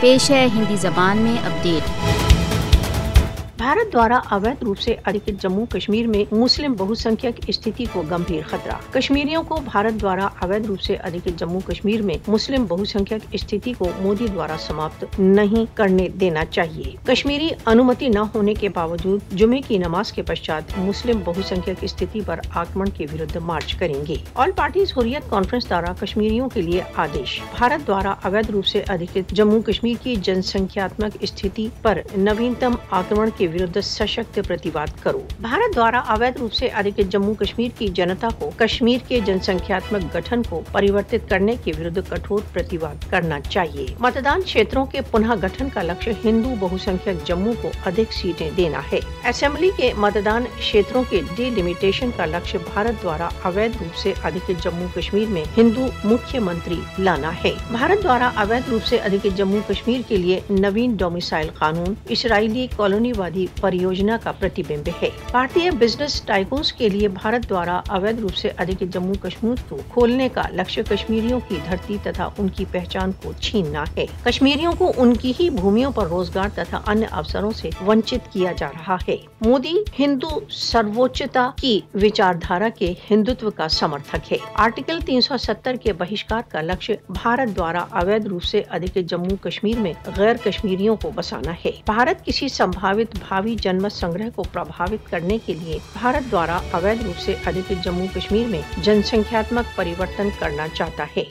پیش ہے ہندی زبان میں اپڈیٹ۔ بھارت دوارا اویدھ روپ سے ادھکت جموں کشمیر میں مسلم بہسنکھیک استھتی کو گمبھیر خطرہ۔ کشمیریوں کو بھارت دوارا اویدھ روپ سے ادھکت جموں کشمیر میں مسلم بہسنکھیک استھتی کو مودی دوارا سماپت نہیں کرنے دینا چاہیے۔ کشمیری انومتی نہ ہونے کے باوجود جمعے کی نماز کے پشچات مسلم بہسنکھیک استھتی پر آکرمن کے ورد مارچ کریں گے۔ آل پارٹیز حریت کانفرنس دوارا کشمیریوں کے لیے آدیش۔ بھارت دوارا اویدھ روپ سے ادھکت جموں کشمیر کی جن سنکھیاتمک استھتی پر نوینتم آکرمن کے ورد سشکت پرتیواد کرو۔ بھارت دوارا اویدھ روپ سے ادھکت جموں کشمیر کی جنتا کو کشمیر کے جن سنکھیاتمک گٹھن کو پریورتت کرنے کے ورد کٹھور پرتیواد کرنا چاہیے۔ متدان چھیتروں کے پنہ گٹھن کا لکشیہ ہندو بہسنکھیک جموں کو ادھک سیٹیں دینا ہے۔ اسمبلی کے متدان چھیتروں کے ڈی لمیٹیشن کا لکشیہ بھارت دوارا اویدھ روپ سے ادھکت جموں کشمیر میں ہندو مکھیہ منتری لانا ہے۔ بھارت دوارا اویدھ روپ سے ادھکت جموں کشمیر کے لیے نوین ڈومیسائل قانون اسرائیلی کالونی وادی پریوجنا کا پرتیبمب ہے۔ بھارتی بزنس ٹائکونز کے لیے بھارت دوارا اویدھ روپ سے ادھکت جموں کشمیر کو کھولنے کا لکشیہ کشمیریوں کی دھرتی تتھا ان کی پہچان کو چھیننا ہے۔ کشمیریوں کو ان کی ہی بھومیوں پر روزگار تتھا انیہ اوسروں سے ونچت کیا جا رہا ہے۔ مودی ہندو سرووچتا کی وچاردھارا کے ہندوتو کا سمرتھک ہے۔ آرٹیکل 370 کے بہشکار کا لکشیہ بھارت دوارا اویدھ روپ سے ادھکت جموں کشمیر میں غیر کشمیریوں کو بسانا ہے۔ بھارت کسی سمبھاوت بھاوی جنمت سنگرہ کو پربھاوت کرنے کے لیے بھارت دوارا اویدھ روپ سے ادھکت جموں کشمیر میں جن سنکھیاتمک پریورتن کرنا چاہتا ہے۔